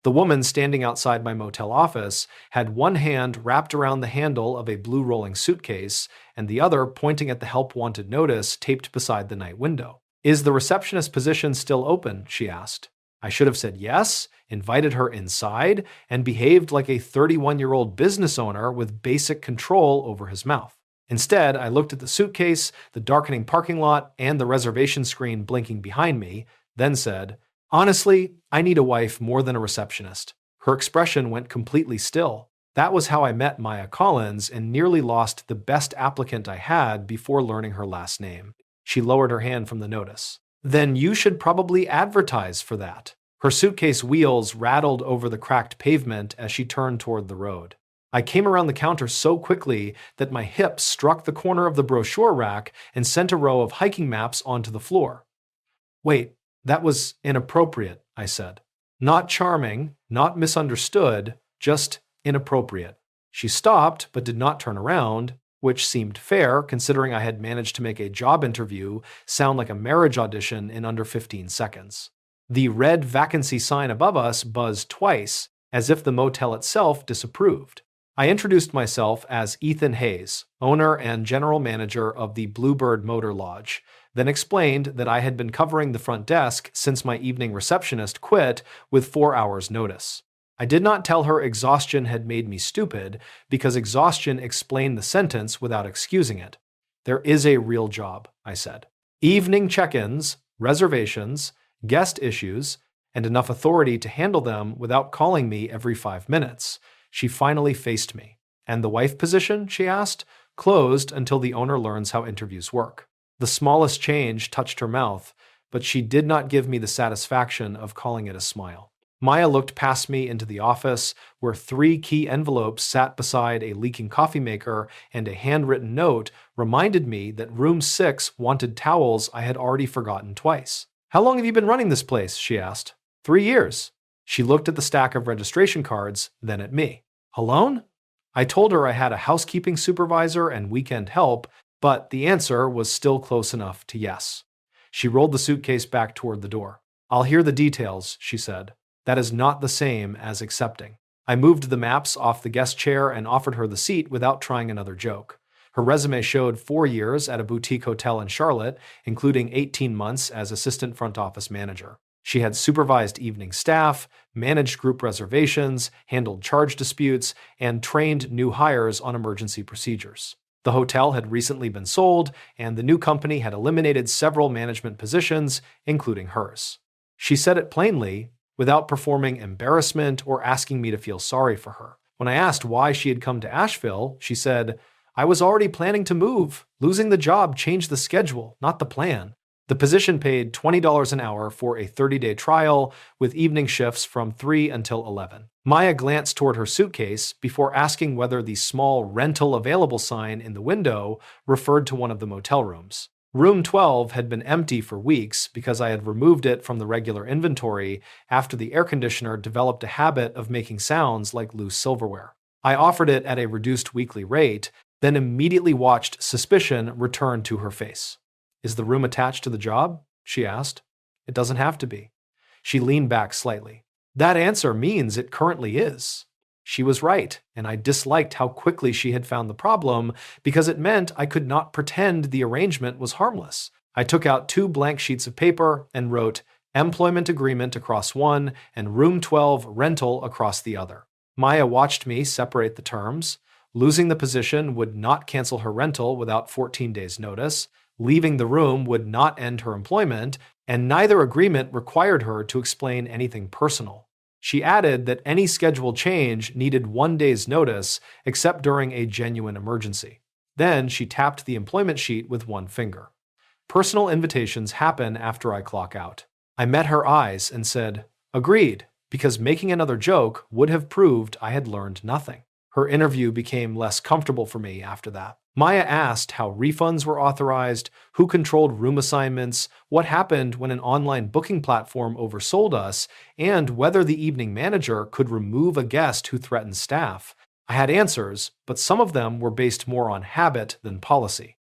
The woman standing outside my motel office had one hand wrapped around the handle of a blue rolling suitcase and the other pointing at the help wanted notice taped beside the night window. "Is the receptionist position still open?" she asked. I should have said yes, invited her inside, and behaved like a 31-year-old business owner with basic control over his mouth. Instead, I looked at the suitcase, the darkening parking lot, and the reservation screen blinking behind me, then said, "Honestly, I need a wife more than a receptionist." Her expression went completely still. That was how I met Maya Collins and nearly lost the best applicant I had before learning her last name. She lowered her hand from the notice. "Then you should probably advertise for that." Her suitcase wheels rattled over the cracked pavement as she turned toward the road. I came around the counter so quickly that my hips struck the corner of the brochure rack and sent a row of hiking maps onto the floor. "Wait, that was inappropriate," I said. "Not charming, not misunderstood, just inappropriate." She stopped but did not turn around, which seemed fair considering I had managed to make a job interview sound like a marriage audition in under 15 seconds. The red vacancy sign above us buzzed twice, as if the motel itself disapproved. I introduced myself as Ethan Hayes, owner and general manager of the Bluebird Motor Lodge, then explained that I had been covering the front desk since my evening receptionist quit with 4 hours' notice. I did not tell her exhaustion had made me stupid, because exhaustion explained the sentence without excusing it. "There is a real job," I said. "Evening check-ins, reservations, guest issues, and enough authority to handle them without calling me every 5 minutes. She finally faced me. "And the wife position?" she asked. "Closed until the owner learns how interviews work." The smallest change touched her mouth, but she did not give me the satisfaction of calling it a smile. Maya looked past me into the office, where 3 key envelopes sat beside a leaking coffee maker, and a handwritten note reminded me that room 6 wanted towels I had already forgotten twice. "How long have you been running this place?" she asked. 3 years. She looked at the stack of registration cards, then at me. "Alone?" I told her I had a housekeeping supervisor and weekend help, but the answer was still close enough to yes. She rolled the suitcase back toward the door. "I'll hear the details," she said. "That is not the same as accepting." I moved the maps off the guest chair and offered her the seat without trying another joke. Her resume showed 4 years at a boutique hotel in Charlotte, including 18 months as assistant front office manager. She had supervised evening staff, managed group reservations, handled charge disputes, and trained new hires on emergency procedures. The hotel had recently been sold, and the new company had eliminated several management positions, including hers. She said it plainly, without performing embarrassment or asking me to feel sorry for her. When I asked why she had come to Asheville, she said, "I was already planning to move. Losing the job changed the schedule, not the plan." The position paid $20 an hour for a 30-day trial, with evening shifts from 3 until 11. Maya glanced toward her suitcase before asking whether the small rental available sign in the window referred to one of the motel rooms. Room 12 had been empty for weeks because I had removed it from the regular inventory after the air conditioner developed a habit of making sounds like loose silverware. I offered it at a reduced weekly rate, then immediately watched suspicion return to her face. "Is the room attached to the job?" she asked. "It doesn't have to be." She leaned back slightly. "That answer means it currently is." She was right, and I disliked how quickly she had found the problem because it meant I could not pretend the arrangement was harmless. I took out 2 blank sheets of paper and wrote "employment agreement" across one and room 12 rental across the other. Maya watched me separate the terms. Losing the position would not cancel her rental without 14 days' notice. Leaving the room would not end her employment, and neither agreement required her to explain anything personal. She added that any schedule change needed 1 day's notice except during a genuine emergency. Then she tapped the employment sheet with one finger. "Personal invitations happen after I clock out." I met her eyes and said, "Agreed," because making another joke would have proved I had learned nothing. Her interview became less comfortable for me after that. Maya asked how refunds were authorized, who controlled room assignments, what happened when an online booking platform oversold us, and whether the evening manager could remove a guest who threatened staff. I had answers, but some of them were based more on habit than policy.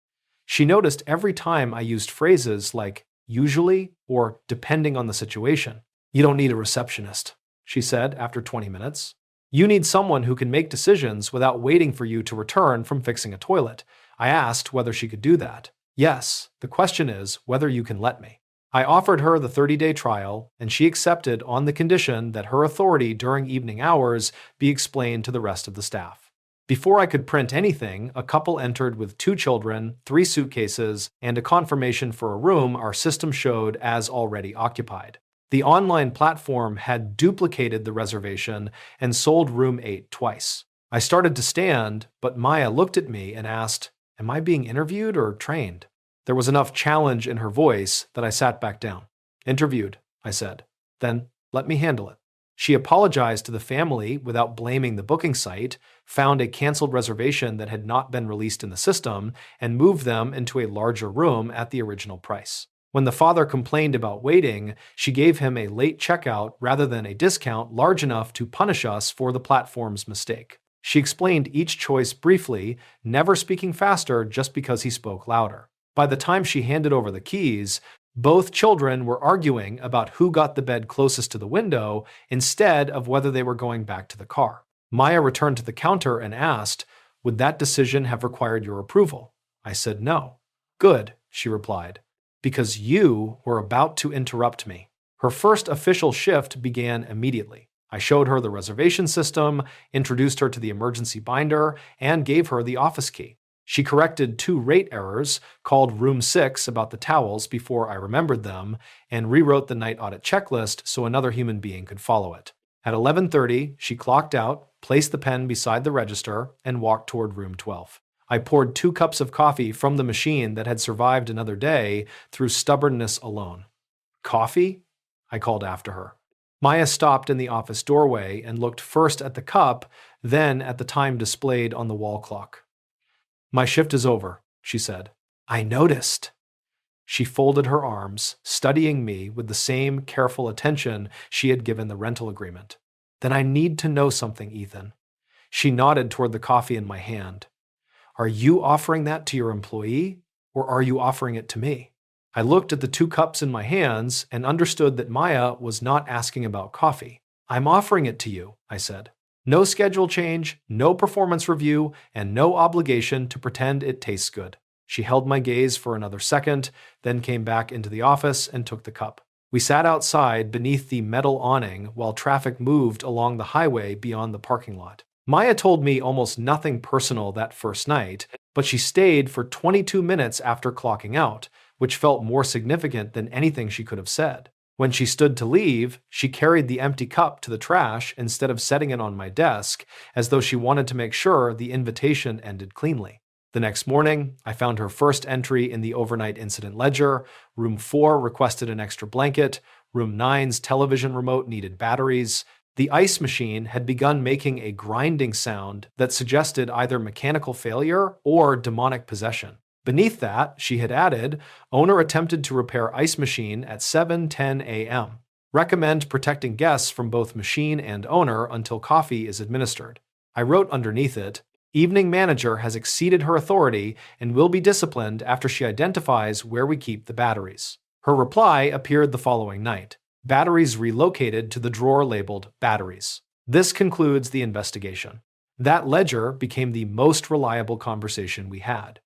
She noticed every time I used phrases like "usually" or "depending on the situation." "You don't need a receptionist." she said after 20 minutes. You need someone who can make decisions without waiting for you to return from fixing a toilet. I asked whether she could do that. Yes, the question is whether you can let me. I offered her the 30-day trial, and she accepted on the condition that her authority during evening hours be explained to the rest of the staff. Before I could print anything, a couple entered with 2 children, 3 suitcases, and a confirmation for a room our system showed as already occupied. The online platform had duplicated the reservation and sold room 8 twice. I started to stand, but Maya looked at me and asked, "Am I being interviewed or trained?" There was enough challenge in her voice that I sat back down. "Interviewed," I said. "Then let me handle it." She apologized to the family without blaming the booking site, found a canceled reservation that had not been released in the system, and moved them into a larger room at the original price. When the father complained about waiting, she gave him a late checkout rather than a discount large enough to punish us for the platform's mistake. She explained each choice briefly, never speaking faster just because he spoke louder. By the time she handed over the keys, both children were arguing about who got the bed closest to the window instead of whether they were going back to the car. Maya returned to the counter and asked, "Would that decision have required your approval?" I said no. "Good," she replied, "because you were about to interrupt me." Her first official shift began immediately. I showed her the reservation system, introduced her to the emergency binder, and gave her the office key. She corrected 2 rate errors, called room 6 about the towels before I remembered them, and rewrote the night audit checklist so another human being could follow it. At 11:30, she clocked out, placed the pen beside the register, and walked toward room 12. I poured 2 cups of coffee from the machine that had survived another day through stubbornness alone. "Coffee?" I called after her. Maya stopped in the office doorway and looked first at the cup, then at the time displayed on the wall clock. "My shift is over," she said. "I noticed." She folded her arms, studying me with the same careful attention she had given the rental agreement. "Then I need to know something, Ethan." She nodded toward the coffee in my hand. "Are you offering that to your employee, or are you offering it to me?" I looked at the 2 cups in my hands and understood that Maya was not asking about coffee. "I'm offering it to you," I said. "No schedule change, no performance review, and no obligation to pretend it tastes good." She held my gaze for another second, then came back into the office and took the cup. We sat outside beneath the metal awning while traffic moved along the highway beyond the parking lot. Maya told me almost nothing personal that first night, but she stayed for 22 minutes after clocking out, which felt more significant than anything she could have said. When she stood to leave, she carried the empty cup to the trash instead of setting it on my desk, as though she wanted to make sure the invitation ended cleanly. The next morning, I found her first entry in the overnight incident ledger. Room 4 requested an extra blanket. Room 9's television remote needed batteries. The ice machine had begun making a grinding sound that suggested either mechanical failure or demonic possession. Beneath that, she had added, "Owner attempted to repair ice machine at 7:10 a.m. Recommend protecting guests from both machine and owner until coffee is administered." I wrote underneath it, "Evening manager has exceeded her authority and will be disciplined after she identifies where we keep the batteries." Her reply appeared the following night. "Batteries relocated to the drawer labeled batteries. This concludes the investigation." That ledger became the most reliable conversation we had.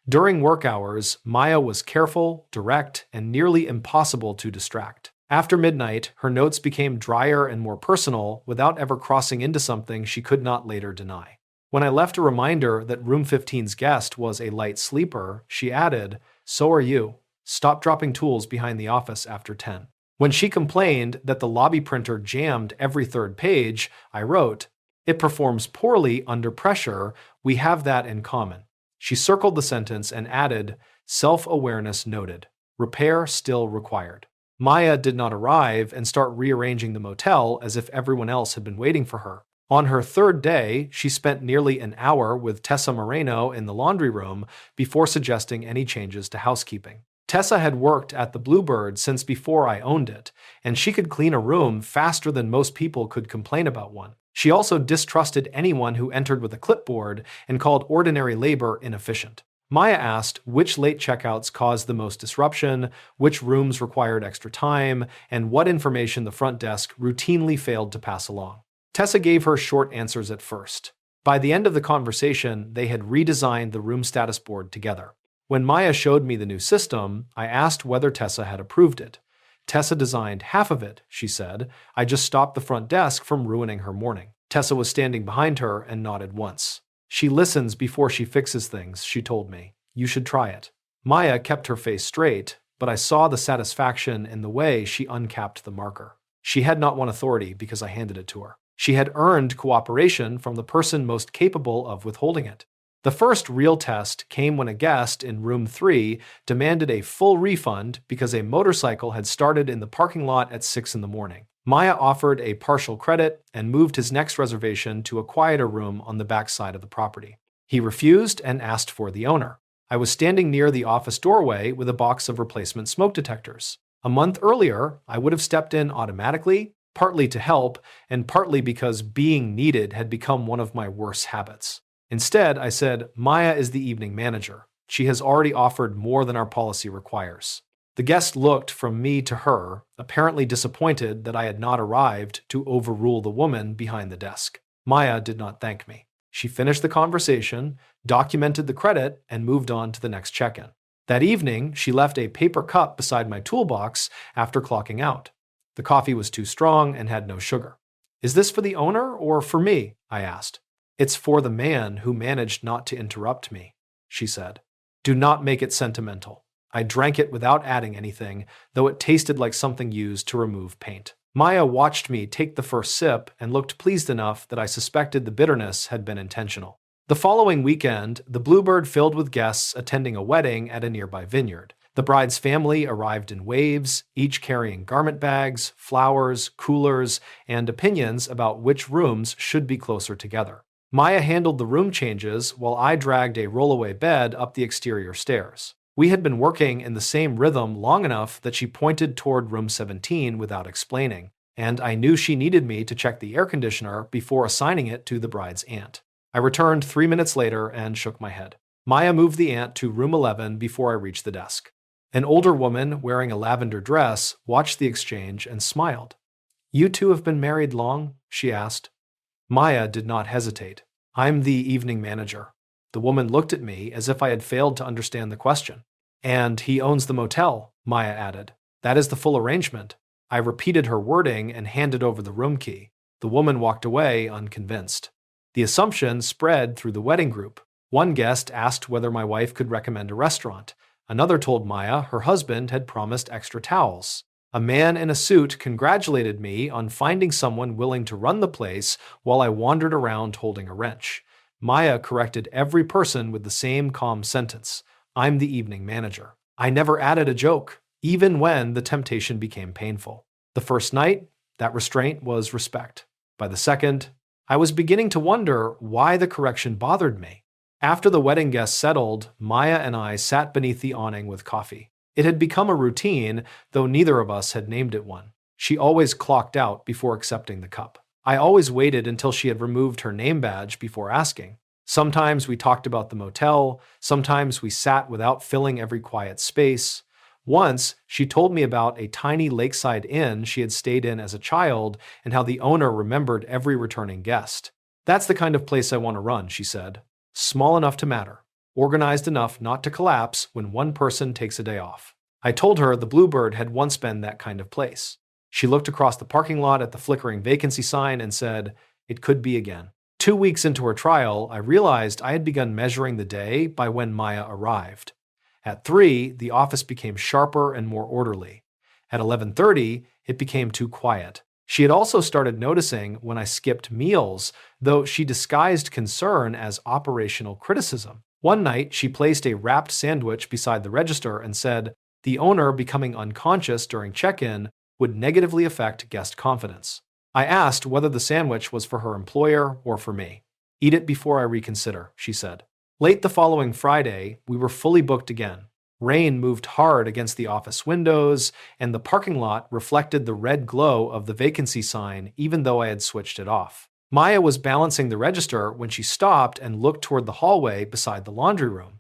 During work hours, Maya was careful, direct, and nearly impossible to distract. After midnight, her notes became drier and more personal without ever crossing into something she could not later deny. When I left a reminder that room 15's guest was a light sleeper, she added, "So are you. Stop dropping tools behind the office after 10. When she complained that the lobby printer jammed every 3rd page, I wrote, "It performs poorly under pressure. We have that in common." She circled the sentence and added, "Self-awareness noted. Repair still required." Maya did not arrive and start rearranging the motel as if everyone else had been waiting for her. On her 3rd day, she spent nearly an hour with Tessa Moreno in the laundry room before suggesting any changes to housekeeping. Tessa had worked at the Bluebird since before I owned it, and she could clean a room faster than most people could complain about one. She also distrusted anyone who entered with a clipboard and called ordinary labor inefficient. Maya asked which late checkouts caused the most disruption, which rooms required extra time, and what information the front desk routinely failed to pass along. Tessa gave her short answers at first. By the end of the conversation, they had redesigned the room status board together. When Maya showed me the new system, I asked whether Tessa had approved it. Tessa designed half of it, she said. I just stopped the front desk from ruining her morning. Tessa was standing behind her and nodded once. She listens before she fixes things, she told me. You should try it. Maya kept her face straight, but I saw the satisfaction in the way she uncapped the marker. She had not won authority because I handed it to her. She had earned cooperation from the person most capable of withholding it. The first real test came when a guest in room 3 demanded a full refund because a motorcycle had started in the parking lot at 6 in the morning. Maya offered a partial credit and moved his next reservation to a quieter room on the back side of the property. He refused and asked for the owner. I was standing near the office doorway with a box of replacement smoke detectors. A month earlier, I would have stepped in automatically, partly to help, and partly because being needed had become one of my worst habits. Instead, I said, Maya is the evening manager. She has already offered more than our policy requires. The guest looked from me to her, apparently disappointed that I had not arrived to overrule the woman behind the desk. Maya did not thank me. She finished the conversation, documented the credit, and moved on to the next check-in. That evening, she left a paper cup beside my toolbox after clocking out. The coffee was too strong and had no sugar. Is this for the owner or for me? I asked. It's for the man who managed not to interrupt me, she said. Do not make it sentimental. I drank it without adding anything, though it tasted like something used to remove paint. Maya watched me take the first sip and looked pleased enough that I suspected the bitterness had been intentional. The following weekend, the Bluebird filled with guests attending a wedding at a nearby vineyard. The bride's family arrived in waves, each carrying garment bags, flowers, coolers, and opinions about which rooms should be closer together. Maya handled the room changes while I dragged a rollaway bed up the exterior stairs. We had been working in the same rhythm long enough that she pointed toward room 17 without explaining, and I knew she needed me to check the air conditioner before assigning it to the bride's aunt. I returned 3 minutes later and shook my head. Maya moved the aunt to room 11 before I reached the desk. An older woman wearing a lavender dress watched the exchange and smiled. You two have been married long? She asked. Maya did not hesitate. I'm the evening manager. The woman looked at me as if I had failed to understand the question. And he owns the motel, Maya added. That is the full arrangement. I repeated her wording and handed over the room key. The woman walked away unconvinced. The assumption spread through the wedding group. One guest asked whether my wife could recommend a restaurant. Another told Maya her husband had promised extra towels. A man in a suit congratulated me on finding someone willing to run the place while I wandered around holding a wrench. Maya corrected every person with the same calm sentence. I'm the evening manager. I never added a joke, even when the temptation became painful. The first night, that restraint was respect. By the second, I was beginning to wonder why the correction bothered me. After the wedding guests settled, Maya and I sat beneath the awning with coffee. It had become a routine, though neither of us had named it one. She always clocked out before accepting the cup. I always waited until she had removed her name badge before asking. Sometimes we talked about the motel, sometimes we sat without filling every quiet space. Once, she told me about a tiny lakeside inn she had stayed in as a child and how the owner remembered every returning guest. That's the kind of place I want to run, she said. Small enough to matter, organized enough not to collapse when one person takes a day off. I told her the Bluebird had once been that kind of place. She looked across the parking lot at the flickering vacancy sign and said, it could be again. 2 weeks into her trial, I realized I had begun measuring the day by when Maya arrived. At 3, the office became sharper and more orderly. At 11:30, it became too quiet. She had also started noticing when I skipped meals, though she disguised concern as operational criticism. One night, she placed a wrapped sandwich beside the register and said, the owner becoming unconscious during check-in would negatively affect guest confidence. I asked whether the sandwich was for her employer or for me. Eat it before I reconsider, she said. Late the following Friday, we were fully booked again. Rain moved hard against the office windows, and the parking lot reflected the red glow of the vacancy sign even though I had switched it off. Maya was balancing the register when she stopped and looked toward the hallway beside the laundry room.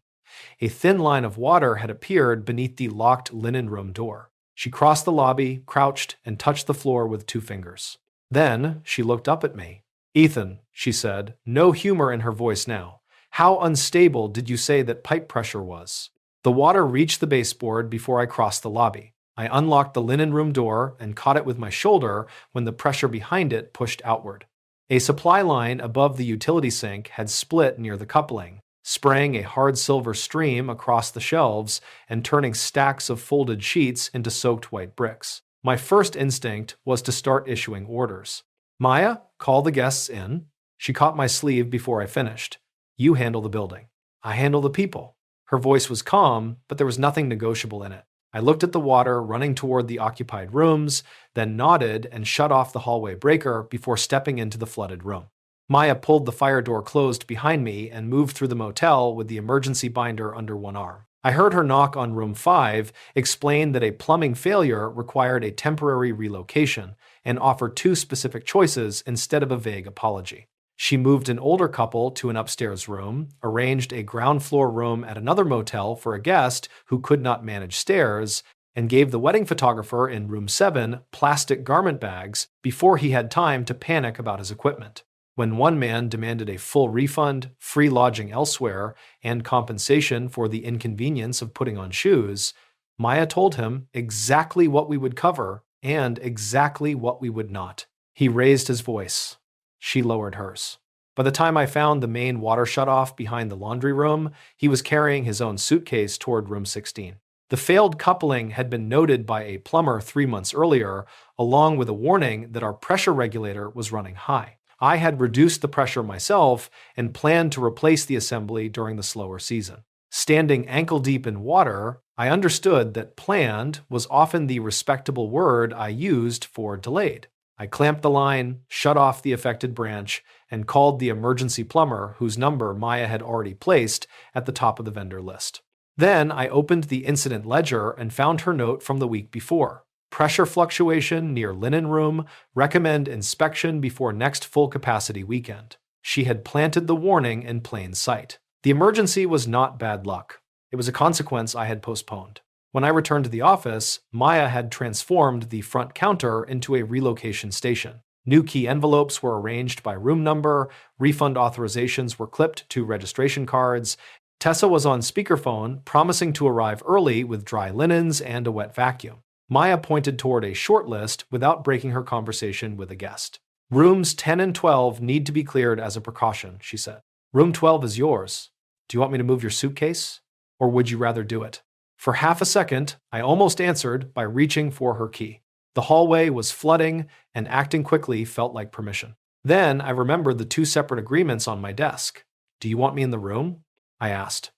A thin line of water had appeared beneath the locked linen room door. She crossed the lobby, crouched, and touched the floor with 2 fingers. Then she looked up at me. "Ethan," she said, no humor in her voice now. "How unstable did you say that pipe pressure was?" The water reached the baseboard before I crossed the lobby. I unlocked the linen room door and caught it with my shoulder when the pressure behind it pushed outward. A supply line above the utility sink had split near the coupling, spraying a hard silver stream across the shelves and turning stacks of folded sheets into soaked white bricks. My first instinct was to start issuing orders. "Maya, call the guests in." She caught my sleeve before I finished. "You handle the building. I handle the people." Her voice was calm, but there was nothing negotiable in it. I looked at the water running toward the occupied rooms, then nodded and shut off the hallway breaker before stepping into the flooded room. Maya pulled the fire door closed behind me and moved through the motel with the emergency binder under one arm. I heard her knock on room 5, explain that a plumbing failure required a temporary relocation, and offer 2 specific choices instead of a vague apology. She moved an older couple to an upstairs room, arranged a ground floor room at another motel for a guest who could not manage stairs, and gave the wedding photographer in room 7 plastic garment bags before he had time to panic about his equipment. When one man demanded a full refund, free lodging elsewhere, and compensation for the inconvenience of putting on shoes, Maya told him exactly what we would cover and exactly what we would not. He raised his voice. She lowered hers. By the time I found the main water shutoff behind the laundry room, he was carrying his own suitcase toward room 16. The failed coupling had been noted by a plumber 3 months earlier, along with a warning that our pressure regulator was running high. I had reduced the pressure myself and planned to replace the assembly during the slower season. Standing ankle-deep in water, I understood that planned was often the respectable word I used for delayed. I clamped the line, shut off the affected branch, and called the emergency plumber whose number Maya had already placed at the top of the vendor list. Then I opened the incident ledger and found her note from the week before. Pressure fluctuation near linen room, recommend inspection before next full capacity weekend. She had planted the warning in plain sight. The emergency was not bad luck. It was a consequence I had postponed. When I returned to the office, Maya had transformed the front counter into a relocation station. New key envelopes were arranged by room number, refund authorizations were clipped to registration cards. Tessa was on speakerphone, promising to arrive early with dry linens and a wet vacuum. Maya pointed toward a short list without breaking her conversation with a guest. "Rooms 10 and 12 need to be cleared as a precaution," she said. "Room 12 is yours. Do you want me to move your suitcase? Or would you rather do it?" For half a second, I almost answered by reaching for her key. The hallway was flooding, and acting quickly felt like permission. Then I remembered the 2 separate agreements on my desk. "Do you want me in the room?" I asked.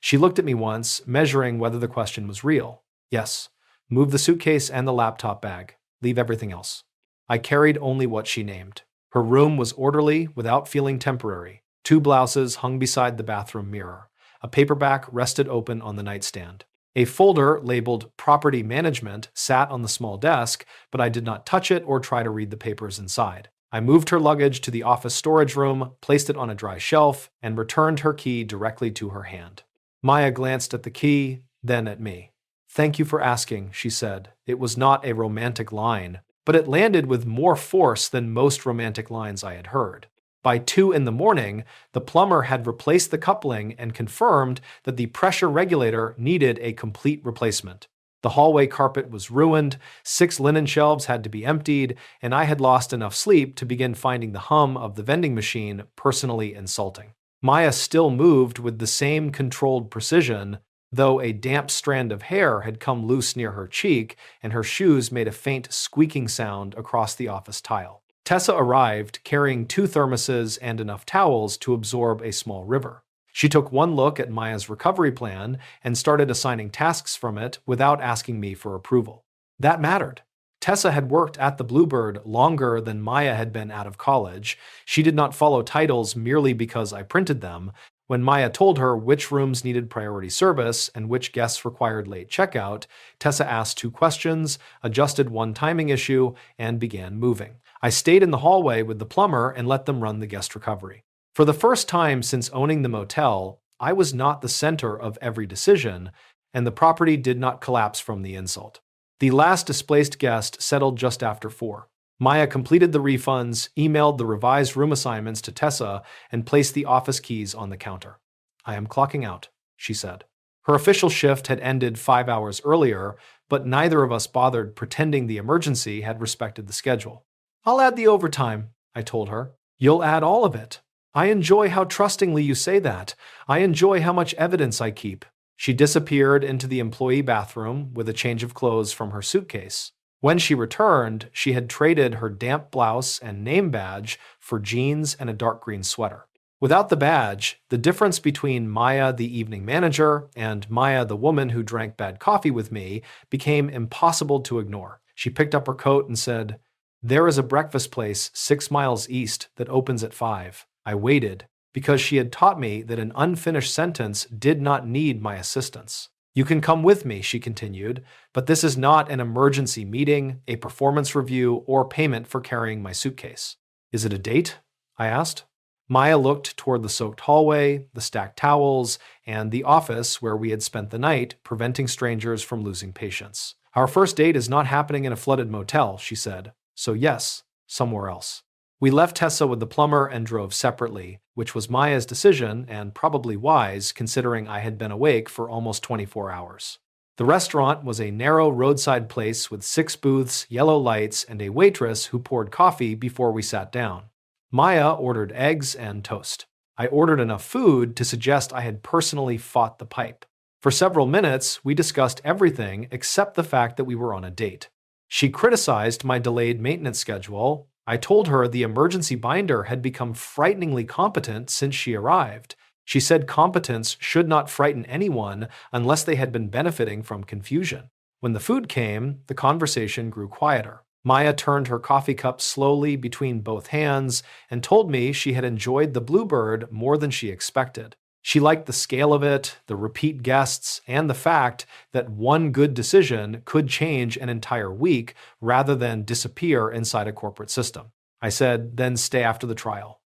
She looked at me once, measuring whether the question was real. "Yes. Move the suitcase and the laptop bag. Leave everything else." I carried only what she named. Her room was orderly without feeling temporary. 2 blouses hung beside the bathroom mirror. A paperback rested open on the nightstand. A folder labeled Property Management sat on the small desk, but I did not touch it or try to read the papers inside. I moved her luggage to the office storage room, placed it on a dry shelf, and returned her key directly to her hand. Maya glanced at the key, then at me. "Thank you for asking," she said. It was not a romantic line, but it landed with more force than most romantic lines I had heard. By 2 in the morning, the plumber had replaced the coupling and confirmed that the pressure regulator needed a complete replacement. The hallway carpet was ruined, 6 linen shelves had to be emptied, and I had lost enough sleep to begin finding the hum of the vending machine personally insulting. Maya still moved with the same controlled precision, though a damp strand of hair had come loose near her cheek, and her shoes made a faint squeaking sound across the office tile. Tessa arrived, carrying 2 thermoses and enough towels to absorb a small river. She took one look at Maya's recovery plan and started assigning tasks from it without asking me for approval. That mattered. Tessa had worked at the Bluebird longer than Maya had been out of college. She did not follow titles merely because I printed them. When Maya told her which rooms needed priority service and which guests required late checkout, Tessa asked 2 questions, adjusted one timing issue, and began moving. I stayed in the hallway with the plumber and let them run the guest recovery. For the first time since owning the motel, I was not the center of every decision, and the property did not collapse from the insult. The last displaced guest settled just after 4. Maya completed the refunds, emailed the revised room assignments to Tessa, and placed the office keys on the counter. "I am clocking out," she said. Her official shift had ended 5 hours earlier, but neither of us bothered pretending the emergency had respected the schedule. "I'll add the overtime," I told her. "You'll add all of it. I enjoy how trustingly you say that. I enjoy how much evidence I keep." She disappeared into the employee bathroom with a change of clothes from her suitcase. When she returned, she had traded her damp blouse and name badge for jeans and a dark green sweater. Without the badge, the difference between Maya, the evening manager, and Maya, the woman who drank bad coffee with me, became impossible to ignore. She picked up her coat and said, "There is a breakfast place 6 miles east that opens at 5. I waited, because she had taught me that an unfinished sentence did not need my assistance. "You can come with me," she continued, "but this is not an emergency meeting, a performance review, or payment for carrying my suitcase." "Is it a date?" I asked. Maya looked toward the soaked hallway, the stacked towels, and the office where we had spent the night, preventing strangers from losing patience. "Our first date is not happening in a flooded motel," she said. "So yes, somewhere else." We left Tessa with the plumber and drove separately, which was Maya's decision and probably wise considering I had been awake for almost 24 hours. The restaurant was a narrow roadside place with 6 booths, yellow lights, and a waitress who poured coffee before we sat down. Maya ordered eggs and toast. I ordered enough food to suggest I had personally fought the pipe. For several minutes, we discussed everything except the fact that we were on a date. She criticized my delayed maintenance schedule. I told her the emergency binder had become frighteningly competent since she arrived. She said competence should not frighten anyone unless they had been benefiting from confusion. When the food came, the conversation grew quieter. Maya turned her coffee cup slowly between both hands and told me she had enjoyed the Bluebird more than she expected. She liked the scale of it, the repeat guests, and the fact that one good decision could change an entire week rather than disappear inside a corporate system. I said, "Then stay after the trial."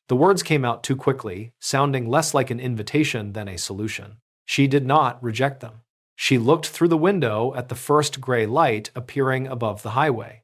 The words came out too quickly, sounding less like an invitation than a solution. She did not reject them. She looked through the window at the first gray light appearing above the highway.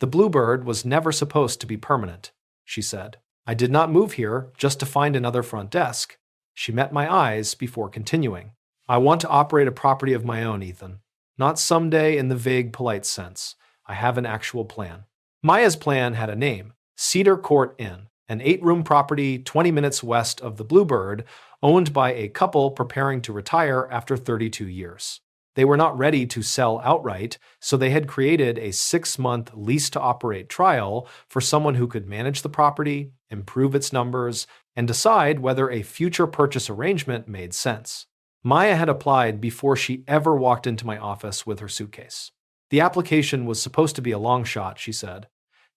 "The Bluebird was never supposed to be permanent," she said. "I did not move here just to find another front desk." She met my eyes before continuing. "I want to operate a property of my own, Ethan. Not someday in the vague, polite sense. I have an actual plan." Maya's plan had a name, Cedar Court Inn, an 8-room property 20 minutes west of the Bluebird, owned by a couple preparing to retire after 32 years. They were not ready to sell outright, so they had created a 6-month lease-to-operate trial for someone who could manage the property, improve its numbers, and decide whether a future purchase arrangement made sense. Maya had applied before she ever walked into my office with her suitcase. The application was supposed to be a long shot, she said.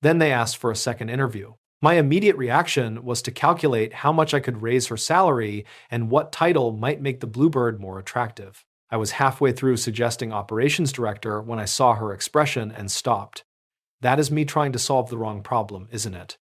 Then they asked for a second interview. My immediate reaction was to calculate how much I could raise her salary and what title might make the Bluebird more attractive. I was halfway through suggesting operations director when I saw her expression and stopped. "That is me trying to solve the wrong problem, isn't it?"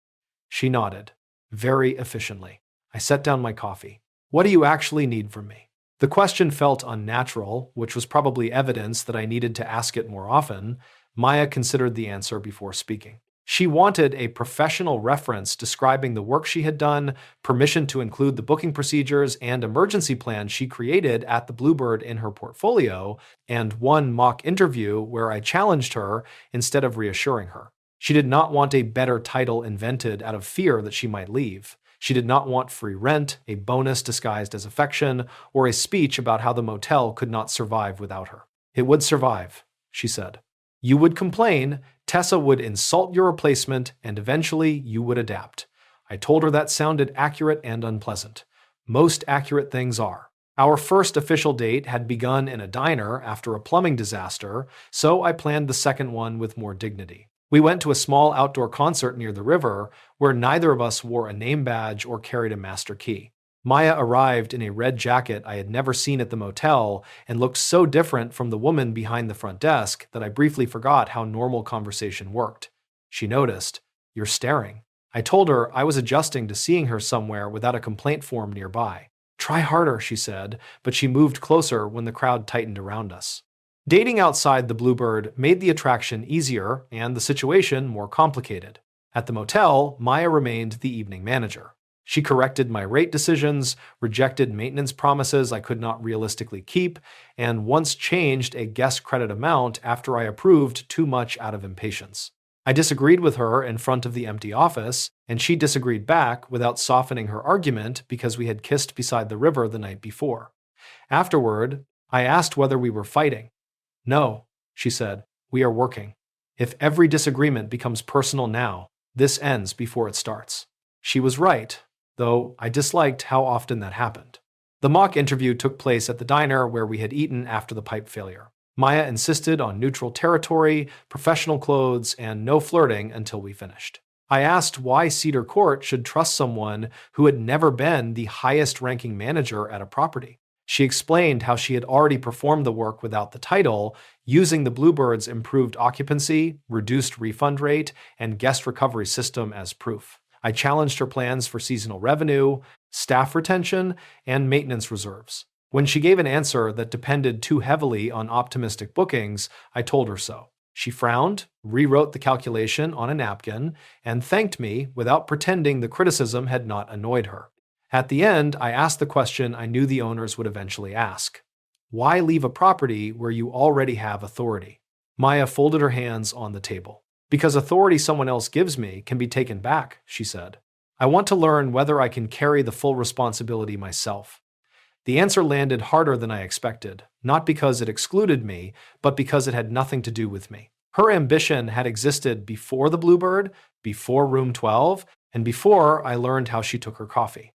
She nodded, very efficiently. I set down my coffee. "What do you actually need from me?" The question felt unnatural, which was probably evidence that I needed to ask it more often. Maya considered the answer before speaking. She wanted a professional reference describing the work she had done, permission to include the booking procedures and emergency plan she created at the Bluebird in her portfolio, and one mock interview where I challenged her instead of reassuring her. She did not want a better title invented out of fear that she might leave. She did not want free rent, a bonus disguised as affection, or a speech about how the motel could not survive without her. "It would survive," she said. "You would complain, Tessa would insult your replacement, and eventually you would adapt." I told her that sounded accurate and unpleasant. Most accurate things are. Our first official date had begun in a diner after a plumbing disaster, so I planned the second one with more dignity. We went to a small outdoor concert near the river, where neither of us wore a name badge or carried a master key. Maya arrived in a red jacket I had never seen at the motel and looked so different from the woman behind the front desk that I briefly forgot how normal conversation worked. She noticed. "You're staring." I told her I was adjusting to seeing her somewhere without a complaint form nearby. Try harder, she said, but she moved closer when the crowd tightened around us. Dating outside the Bluebird made the attraction easier and the situation more complicated. At the motel, Maya remained the evening manager. She corrected my rate decisions, rejected maintenance promises I could not realistically keep, and once changed a guest credit amount after I approved too much out of impatience. I disagreed with her in front of the empty office, and she disagreed back without softening her argument because we had kissed beside the river the night before. Afterward, I asked whether we were fighting. No, she said, we are working. If every disagreement becomes personal now, this ends before it starts. She was right, though I disliked how often that happened. The mock interview took place at the diner where we had eaten after the pipe failure. Maya insisted on neutral territory, professional clothes, and no flirting until we finished. I asked why Cedar Court should trust someone who had never been the highest-ranking manager at a property. She explained how she had already performed the work without the title, using the Bluebird's improved occupancy, reduced refund rate, and guest recovery system as proof. I challenged her plans for seasonal revenue, staff retention, and maintenance reserves. When she gave an answer that depended too heavily on optimistic bookings, I told her so. She frowned, rewrote the calculation on a napkin, and thanked me without pretending the criticism had not annoyed her. At the end, I asked the question I knew the owners would eventually ask. Why leave a property where you already have authority? Maya folded her hands on the table. Because authority someone else gives me can be taken back, she said. I want to learn whether I can carry the full responsibility myself. The answer landed harder than I expected, not because it excluded me, but because it had nothing to do with me. Her ambition had existed before the Bluebird, before Room 12, and before I learned how she took her coffee.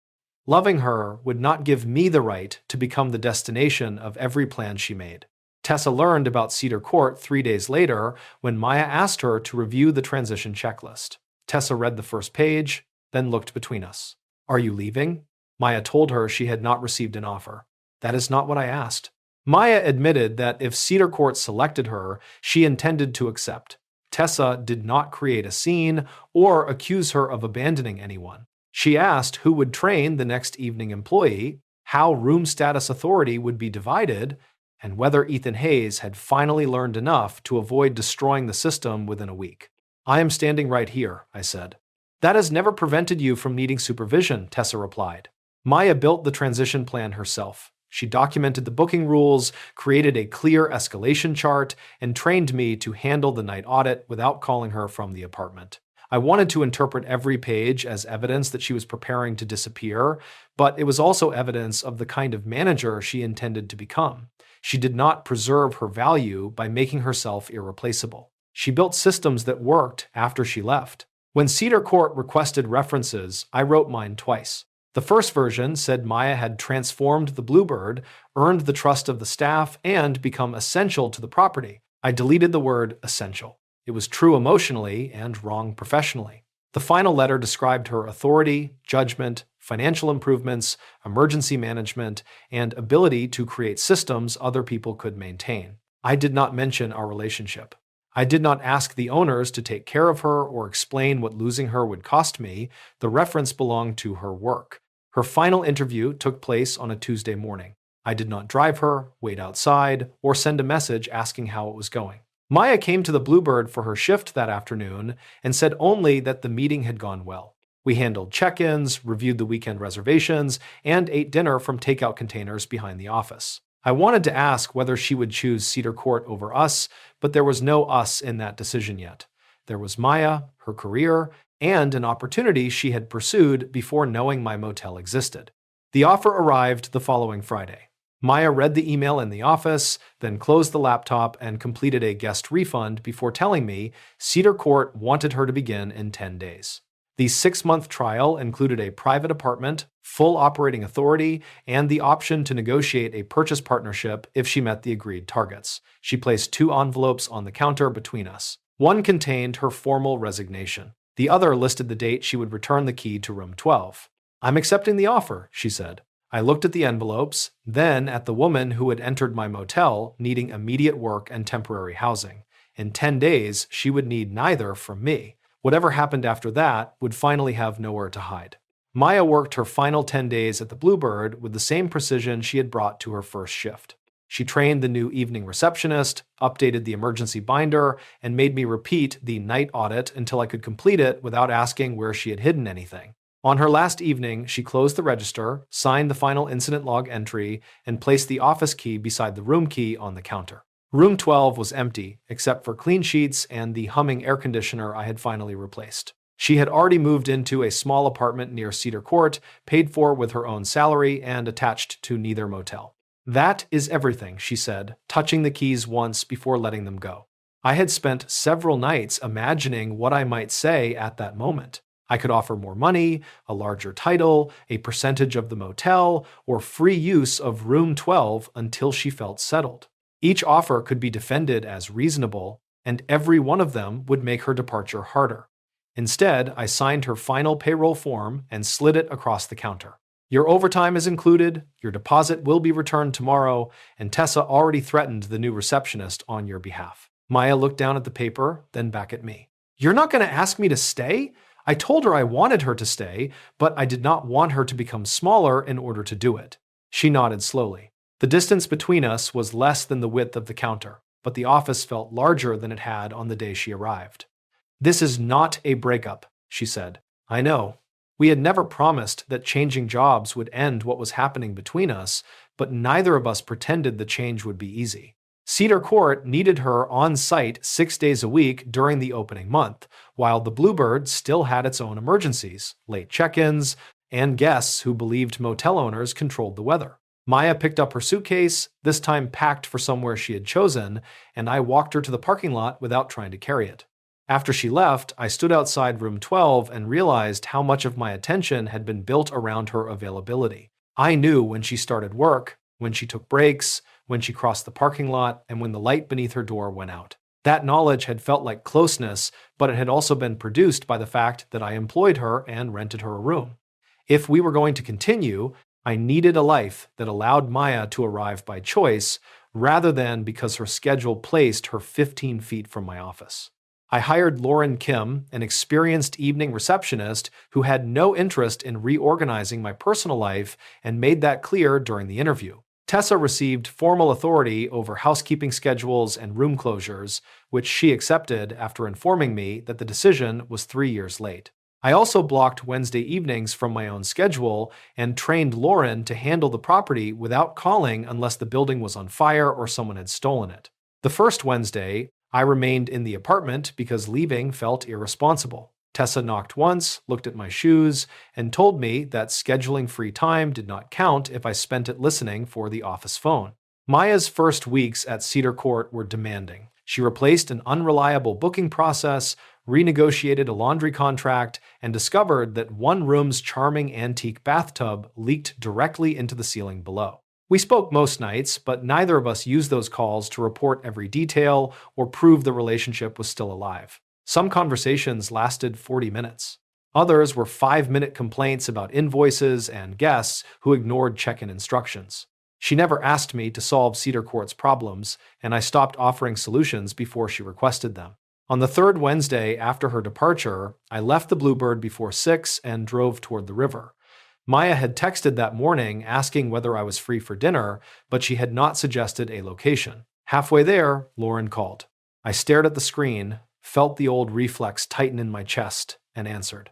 Loving her would not give me the right to become the destination of every plan she made. Tessa learned about Cedar Court 3 days later when Maya asked her to review the transition checklist. Tessa read the first page, then looked between us. Are you leaving? Maya told her she had not received an offer. That is not what I asked. Maya admitted that if Cedar Court selected her, she intended to accept. Tessa did not create a scene or accuse her of abandoning anyone. She asked who would train the next evening employee, how room status authority would be divided, and whether Ethan Hayes had finally learned enough to avoid destroying the system within a week. I am standing right here, I said. That has never prevented you from needing supervision, Tessa replied. Maya built the transition plan herself. She documented the booking rules, created a clear escalation chart, and trained me to handle the night audit without calling her from the apartment. I wanted to interpret every page as evidence that she was preparing to disappear, but it was also evidence of the kind of manager she intended to become. She did not preserve her value by making herself irreplaceable. She built systems that worked after she left. When Cedar Court requested references, I wrote mine twice. The first version said Maya had transformed the Bluebird, earned the trust of the staff, and become essential to the property. I deleted the word essential. It was true emotionally and wrong professionally. The final letter described her authority, judgment, financial improvements, emergency management, and ability to create systems other people could maintain. I did not mention our relationship. I did not ask the owners to take care of her or explain what losing her would cost me. The reference belonged to her work. Her final interview took place on a Tuesday morning. I did not drive her, wait outside, or send a message asking how it was going. Maya came to the Bluebird for her shift that afternoon and said only that the meeting had gone well. We handled check-ins, reviewed the weekend reservations, and ate dinner from takeout containers behind the office. I wanted to ask whether she would choose Cedar Court over us, but there was no us in that decision yet. There was Maya, her career, and an opportunity she had pursued before knowing my motel existed. The offer arrived the following Friday. Maya read the email in the office, then closed the laptop and completed a guest refund before telling me Cedar Court wanted her to begin in 10 days. The 6-month trial included a private apartment, full operating authority, and the option to negotiate a purchase partnership if she met the agreed targets. She placed 2 envelopes on the counter between us. One contained her formal resignation. The other listed the date she would return the key to room 12. I'm accepting the offer, she said. I looked at the envelopes, then at the woman who had entered my motel needing immediate work and temporary housing. In 10 days, she would need neither from me. Whatever happened after that would finally have nowhere to hide. Maya worked her final 10 days at the Bluebird with the same precision she had brought to her first shift. She trained the new evening receptionist, updated the emergency binder, and made me repeat the night audit until I could complete it without asking where she had hidden anything. On her last evening, she closed the register, signed the final incident log entry, and placed the office key beside the room key on the counter. Room 12 was empty, except for clean sheets and the humming air conditioner I had finally replaced. She had already moved into a small apartment near Cedar Court, paid for with her own salary and attached to neither motel. "That is everything," she said, touching the keys once before letting them go. I had spent several nights imagining what I might say at that moment. I could offer more money, a larger title, a percentage of the motel, or free use of room 12 until she felt settled. Each offer could be defended as reasonable, and every one of them would make her departure harder. Instead, I signed her final payroll form and slid it across the counter. "Your overtime is included, your deposit will be returned tomorrow, and Tessa already threatened the new receptionist on your behalf." Maya looked down at the paper, then back at me. "You're not going to ask me to stay?" I told her I wanted her to stay, but I did not want her to become smaller in order to do it. She nodded slowly. The distance between us was less than the width of the counter, but the office felt larger than it had on the day she arrived. "This is not a breakup," she said. "I know. We had never promised that changing jobs would end what was happening between us, but neither of us pretended the change would be easy. Cedar Court needed her on site 6 days a week during the opening month, while the Bluebird still had its own emergencies, late check-ins, and guests who believed motel owners controlled the weather. Maya picked up her suitcase, this time packed for somewhere she had chosen, and I walked her to the parking lot without trying to carry it. After she left, I stood outside room 12 and realized how much of my attention had been built around her availability. I knew when she started work, when she took breaks, when she crossed the parking lot, and when the light beneath her door went out. That knowledge had felt like closeness, but it had also been produced by the fact that I employed her and rented her a room. If we were going to continue, I needed a life that allowed Maya to arrive by choice, rather than because her schedule placed her 15 feet from my office. I hired Lauren Kim, an experienced evening receptionist who had no interest in reorganizing my personal life and made that clear during the interview. Tessa received formal authority over housekeeping schedules and room closures, which she accepted after informing me that the decision was 3 years late. I also blocked Wednesday evenings from my own schedule and trained Lauren to handle the property without calling unless the building was on fire or someone had stolen it. The first Wednesday, I remained in the apartment because leaving felt irresponsible. Tessa knocked once, looked at my shoes, and told me that scheduling free time did not count if I spent it listening for the office phone. Maya's first weeks at Cedar Court were demanding. She replaced an unreliable booking process, renegotiated a laundry contract, and discovered that one room's charming antique bathtub leaked directly into the ceiling below. We spoke most nights, but neither of us used those calls to report every detail or prove the relationship was still alive. Some conversations lasted 40 minutes. Others were 5-minute complaints about invoices and guests who ignored check-in instructions. She never asked me to solve Cedar Court's problems, and I stopped offering solutions before she requested them. On the third Wednesday after her departure, I left the Bluebird before 6 and drove toward the river. Maya had texted that morning asking whether I was free for dinner, but she had not suggested a location. Halfway there, Lauren called. I stared at the screen, felt the old reflex tighten in my chest, and answered.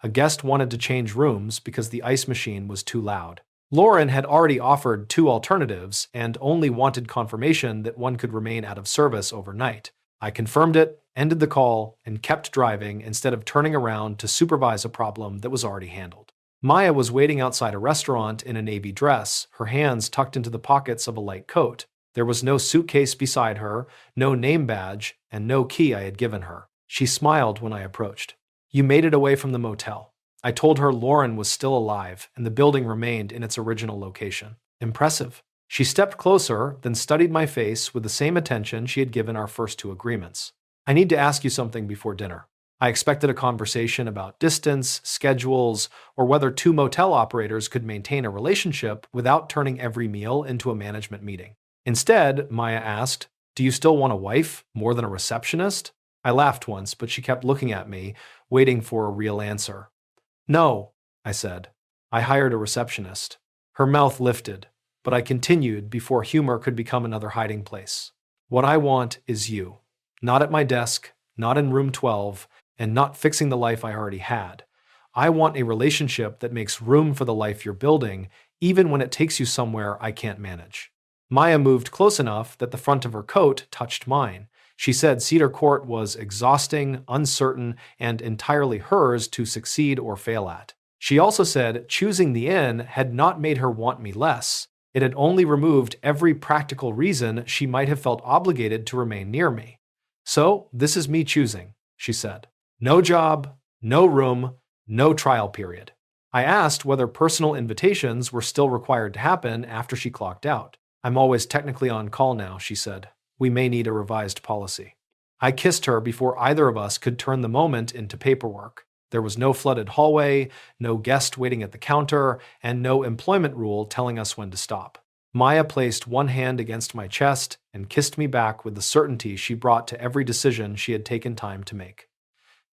A guest wanted to change rooms because the ice machine was too loud. Lauren had already offered 2 alternatives and only wanted confirmation that one could remain out of service overnight. I confirmed it, ended the call, and kept driving instead of turning around to supervise a problem that was already handled. Maya was waiting outside a restaurant in a navy dress, her hands tucked into the pockets of a light coat. There was no suitcase beside her, no name badge, and no key I had given her. She smiled when I approached. "You made it away from the motel." I told her Lauren was still alive and the building remained in its original location. "Impressive." She stepped closer, then studied my face with the same attention she had given our first 2 agreements. "I need to ask you something before dinner." I expected a conversation about distance, schedules, or whether 2 motel operators could maintain a relationship without turning every meal into a management meeting. Instead, Maya asked, "Do you still want a wife more than a receptionist?" I laughed once, but she kept looking at me, waiting for a real answer. "No," I said. I hired a receptionist. Her mouth lifted, but I continued before humor could become another hiding place. What I want is you. Not at my desk, not in room 12, and not fixing the life I already had. I want a relationship that makes room for the life you're building, even when it takes you somewhere I can't manage. Maya moved close enough that the front of her coat touched mine. She said Cedar Court was exhausting, uncertain, and entirely hers to succeed or fail at. She also said choosing the inn had not made her want me less. It had only removed every practical reason she might have felt obligated to remain near me. So, this is me choosing, she said. No job, no room, no trial period. I asked whether personal invitations were still required to happen after she clocked out. I'm always technically on call now, she said. We may need a revised policy. I kissed her before either of us could turn the moment into paperwork. There was no flooded hallway, no guest waiting at the counter, and no employment rule telling us when to stop. Maya placed one hand against my chest and kissed me back with the certainty she brought to every decision she had taken time to make.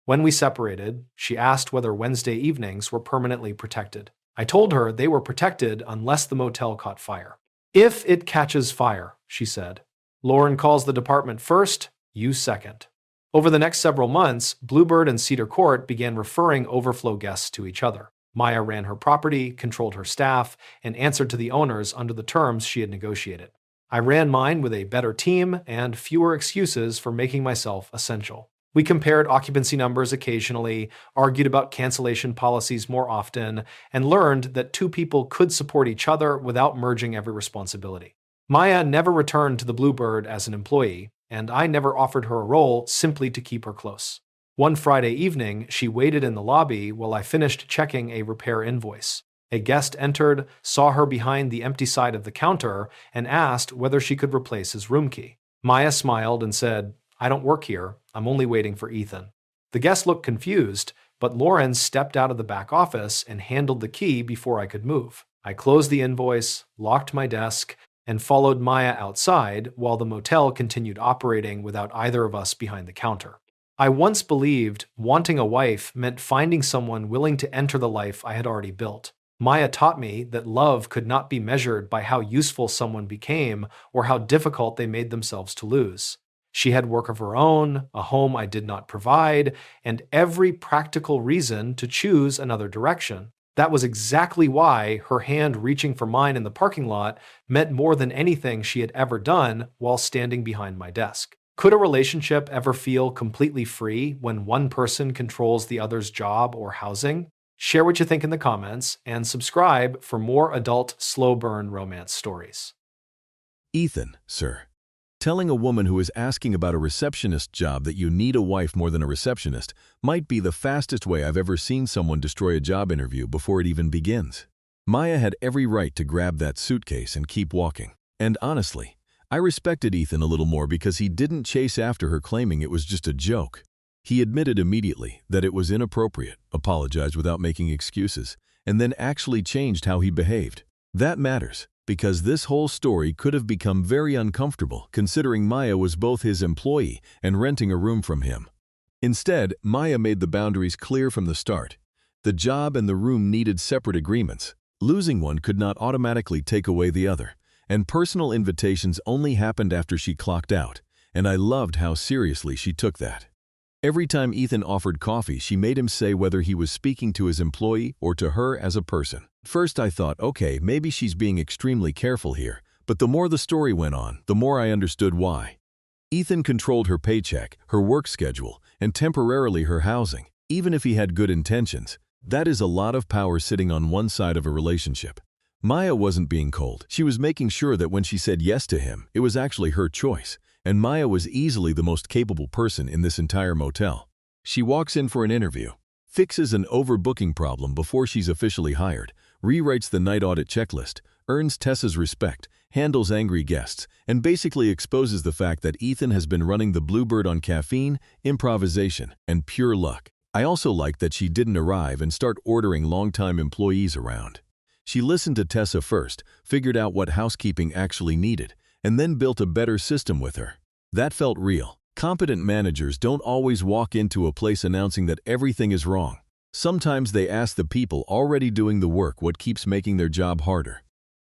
When we separated, she asked whether Wednesday evenings were permanently protected. I told her they were protected unless the motel caught fire. If it catches fire, she said. Lauren calls the department first, you second. Over the next several months, Bluebird and Cedar Court began referring overflow guests to each other. Maya ran her property, controlled her staff, and answered to the owners under the terms she had negotiated. I ran mine with a better team and fewer excuses for making myself essential. We compared occupancy numbers occasionally, argued about cancellation policies more often, and learned that two people could support each other without merging every responsibility. Maya never returned to the Bluebird as an employee, and I never offered her a role simply to keep her close. One Friday evening, she waited in the lobby while I finished checking a repair invoice. A guest entered, saw her behind the empty side of the counter, and asked whether she could replace his room key. Maya smiled and said, I don't work here. I'm only waiting for Ethan. The guest looked confused, but Lauren stepped out of the back office and handled the key before I could move. I closed the invoice, locked my desk, and followed Maya outside while the motel continued operating without either of us behind the counter. I once believed wanting a wife meant finding someone willing to enter the life I had already built. Maya taught me that love could not be measured by how useful someone became or how difficult they made themselves to lose. She had work of her own, a home I did not provide, and every practical reason to choose another direction. That was exactly why her hand reaching for mine in the parking lot meant more than anything she had ever done while standing behind my desk. Could a relationship ever feel completely free when one person controls the other's job or housing? Share what you think in the comments and subscribe for more adult slow burn romance stories. Ethan, sir. Telling a woman who is asking about a receptionist job that you need a wife more than a receptionist might be the fastest way I've ever seen someone destroy a job interview before it even begins. Maya had every right to grab that suitcase and keep walking. And honestly, I respected Ethan a little more because he didn't chase after her claiming it was just a joke. He admitted immediately that it was inappropriate, apologized without making excuses, and then actually changed how he behaved. That matters, because this whole story could have become very uncomfortable considering Maya was both his employee and renting a room from him. Instead, Maya made the boundaries clear from the start. The job and the room needed separate agreements. Losing one could not automatically take away the other, and personal invitations only happened after she clocked out, and I loved how seriously she took that. Every time Ethan offered coffee, she made him say whether he was speaking to his employee or to her as a person. At first I thought, okay, maybe she's being extremely careful here, but the more the story went on, the more I understood why. Ethan controlled her paycheck, her work schedule, and temporarily her housing, even if he had good intentions. That is a lot of power sitting on one side of a relationship. Maya wasn't being cold. She was making sure that when she said yes to him, it was actually her choice. And Maya was easily the most capable person in this entire motel. She walks in for an interview, fixes an overbooking problem before she's officially hired, rewrites the night audit checklist, earns Tessa's respect, handles angry guests, and basically exposes the fact that Ethan has been running the Bluebird on caffeine, improvisation, and pure luck. I also liked that she didn't arrive and start ordering longtime employees around. She listened to Tessa first, figured out what housekeeping actually needed, and then built a better system with her. That felt real. Competent managers don't always walk into a place announcing that everything is wrong. Sometimes they ask the people already doing the work what keeps making their job harder.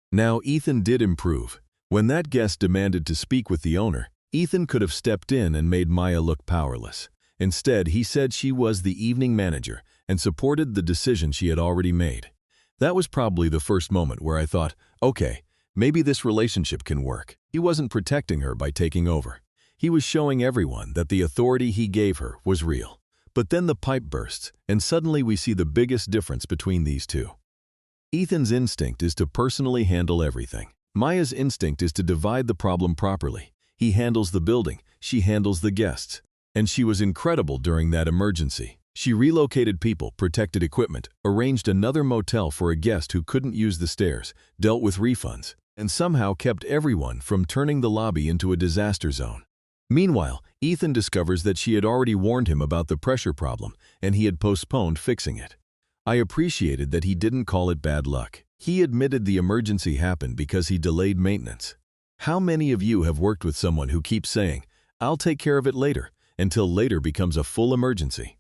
Now, Ethan did improve. When that guest demanded to speak with the owner, Ethan could have stepped in and made Maya look powerless. Instead, he said she was the evening manager and supported the decision she had already made. That was probably the first moment where I thought, okay, maybe this relationship can work. He wasn't protecting her by taking over. He was showing everyone that the authority he gave her was real. But then the pipe bursts, and suddenly we see the biggest difference between these two. Ethan's instinct is to personally handle everything. Maya's instinct is to divide the problem properly. He handles the building, she handles the guests. And she was incredible during that emergency. She relocated people, protected equipment, arranged another motel for a guest who couldn't use the stairs, dealt with refunds, and somehow kept everyone from turning the lobby into a disaster zone. Meanwhile, Ethan discovers that she had already warned him about the pressure problem, and he had postponed fixing it. I appreciated that he didn't call it bad luck. He admitted the emergency happened because he delayed maintenance. How many of you have worked with someone who keeps saying, "I'll take care of it later," until later becomes a full emergency?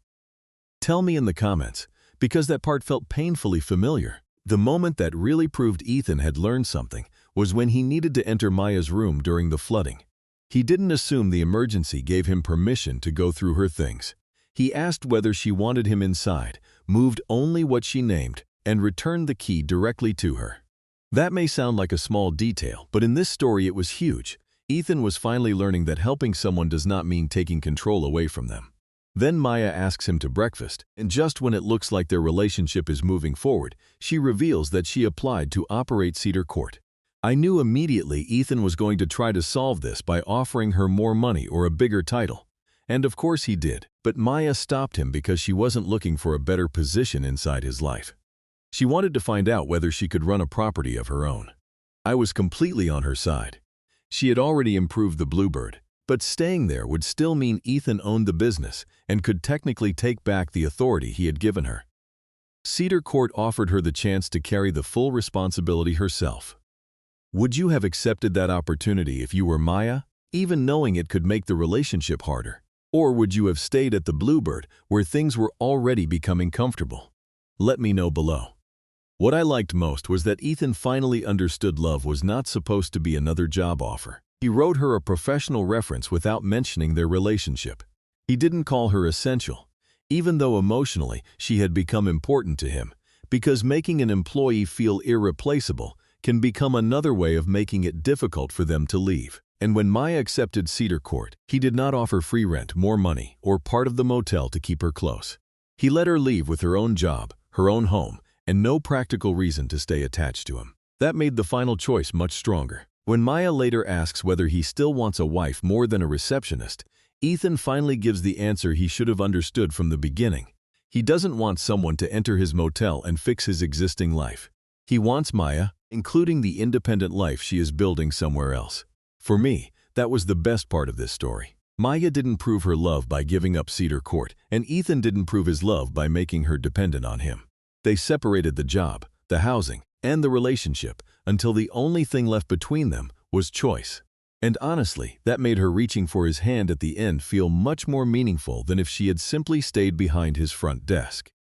Tell me in the comments, because that part felt painfully familiar. The moment that really proved Ethan had learned something was when he needed to enter Maya's room during the flooding. He didn't assume the emergency gave him permission to go through her things. He asked whether she wanted him inside, moved only what she named, and returned the key directly to her. That may sound like a small detail, but in this story it was huge. Ethan was finally learning that helping someone does not mean taking control away from them. Then Maya asks him to breakfast, and just when it looks like their relationship is moving forward, she reveals that she applied to operate Cedar Court. I knew immediately Ethan was going to try to solve this by offering her more money or a bigger title. And of course he did, but Maya stopped him because she wasn't looking for a better position inside his life. She wanted to find out whether she could run a property of her own. I was completely on her side. She had already improved the Bluebird, but staying there would still mean Ethan owned the business and could technically take back the authority he had given her. Cedar Court offered her the chance to carry the full responsibility herself. Would you have accepted that opportunity if you were Maya, even knowing it could make the relationship harder? Or would you have stayed at the Bluebird where things were already becoming comfortable? Let me know below. What I liked most was that Ethan finally understood love was not supposed to be another job offer. He wrote her a professional reference without mentioning their relationship. He didn't call her essential, even though emotionally she had become important to him, because making an employee feel irreplaceable can become another way of making it difficult for them to leave. And when Maya accepted Cedar Court, he did not offer free rent, more money, or part of the motel to keep her close. He let her leave with her own job, her own home, and no practical reason to stay attached to him. That made the final choice much stronger. When Maya later asks whether he still wants a wife more than a receptionist, Ethan finally gives the answer he should have understood from the beginning. He doesn't want someone to enter his motel and fix his existing life. He wants Maya, including the independent life she is building somewhere else. For me, that was the best part of this story. Maya didn't prove her love by giving up Cedar Court, and Ethan didn't prove his love by making her dependent on him. They separated the job, the housing, and the relationship until the only thing left between them was choice. And honestly, that made her reaching for his hand at the end feel much more meaningful than if she had simply stayed behind his front desk.